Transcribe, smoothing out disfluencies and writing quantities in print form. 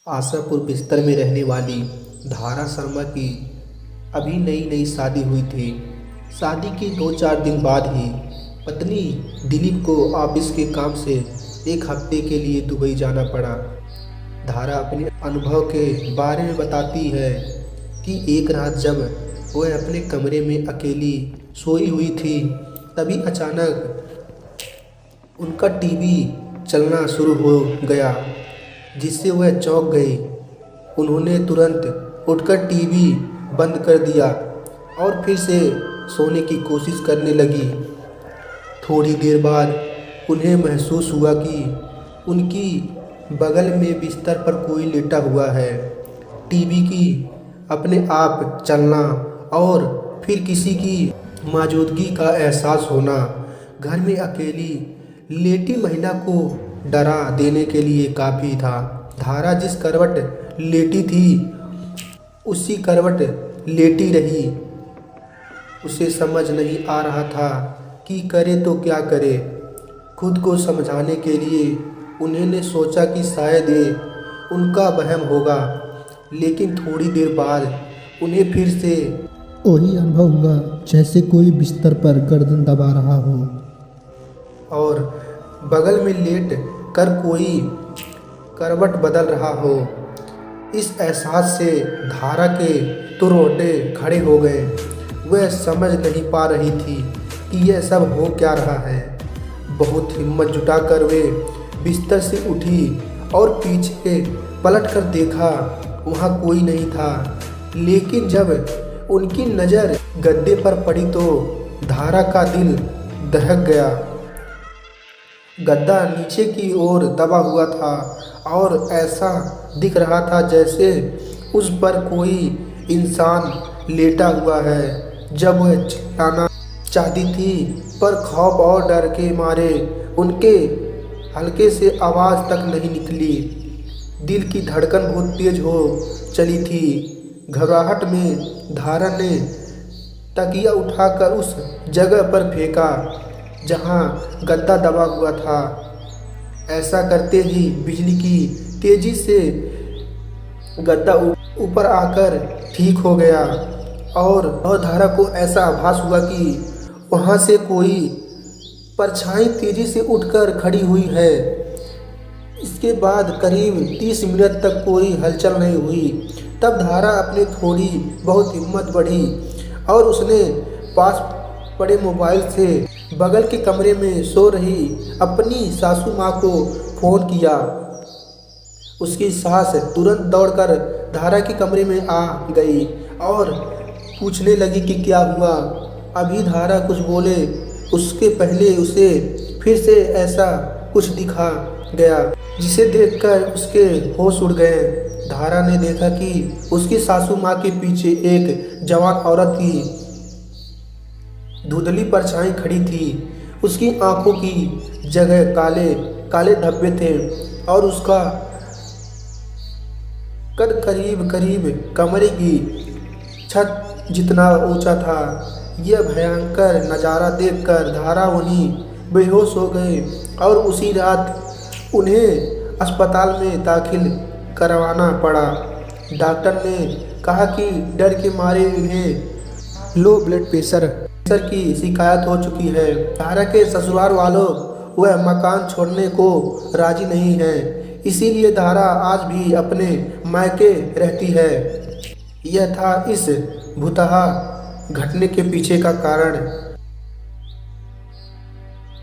आशापुर बिस्तर में रहने वाली धारा शर्मा की अभी नई नई शादी हुई थी। शादी के 2-4 दिन बाद ही पत्नी दिलीप को ऑफिस के काम से एक हफ्ते के लिए दुबई जाना पड़ा। धारा अपने अनुभव के बारे में बताती है कि एक रात जब वह अपने कमरे में अकेली सोई हुई थी, तभी अचानक उनका टीवी चलना शुरू हो गया, जिससे वह चौंक गई। उन्होंने तुरंत उठकर टीवी बंद कर दिया और फिर से सोने की कोशिश करने लगी। थोड़ी देर बाद उन्हें महसूस हुआ कि उनकी बगल में बिस्तर पर कोई लेटा हुआ है। टीवी की अपने आप चलना और फिर किसी की मौजूदगी का एहसास होना घर में अकेली लेटी महिला को डरा देने के लिए काफ़ी था। धारा जिस करवट लेटी थी उसी करवट लेटी रही। उसे समझ नहीं आ रहा था कि करे तो क्या करे। खुद को समझाने के लिए उन्होंने सोचा कि शायद ये उनका वहम होगा, लेकिन थोड़ी देर बाद उन्हें फिर से वही अनुभव हुआ जैसे कोई बिस्तर पर गर्दन दबा रहा हो और बगल में लेट कर कोई करवट बदल रहा हो। इस एहसास से धारा के तो रोंगटे खड़े हो गए। वह समझ नहीं पा रही थी कि यह सब हो क्या रहा है। बहुत हिम्मत जुटाकर वे बिस्तर से उठी और पीछे पलट कर देखा, वहाँ कोई नहीं था। लेकिन जब उनकी नज़र गद्दे पर पड़ी तो धारा का दिल दहक गया। गद्दा नीचे की ओर दबा हुआ था और ऐसा दिख रहा था जैसे उस पर कोई इंसान लेटा हुआ है। जब वह चिल्लाना चाहती थी, पर खौफ और डर के मारे उनके हल्के से आवाज़ तक नहीं निकली। दिल की धड़कन बहुत तेज हो चली थी। घबराहट में धारा ने तकिया उठाकर उस जगह पर फेंका जहां गद्दा दबा हुआ था। ऐसा करते ही बिजली की तेजी से गद्दा ऊपर आकर ठीक हो गया और धारा को ऐसा आभास हुआ कि वहां से कोई परछाई तेजी से उठकर खड़ी हुई है। इसके बाद करीब 30 मिनट तक कोई हलचल नहीं हुई। तब धारा अपने थोड़ी बहुत हिम्मत बढ़ी और उसने पास पड़े मोबाइल से बगल के कमरे में सो रही अपनी सासू माँ को फ़ोन किया। उसकी सास तुरंत दौड़कर धारा के कमरे में आ गई और पूछने लगी कि क्या हुआ। अभी धारा कुछ बोले उसके पहले उसे फिर से ऐसा कुछ दिखा गया जिसे देखकर उसके होश उड़ गए। धारा ने देखा कि उसकी सासू माँ के पीछे एक जवान औरत की धुंधली परछाई खड़ी थी। उसकी आंखों की जगह काले काले धब्बे थे और उसका कद करीब करीब कमरे की छत जितना ऊंचा था। यह भयंकर नज़ारा देखकर धारा वहीं बेहोश हो गए और उसी रात उन्हें अस्पताल में दाखिल करवाना पड़ा। डॉक्टर ने कहा कि डर के मारे उन्हें लो ब्लड प्रेशर की शिकायत हो चुकी है। धारा के ससुराल वालों वह मकान छोड़ने को राजी नहीं है, इसीलिए धारा आज भी अपने मायके रहती है। यह था इस भुतहा घटने के पीछे का कारण।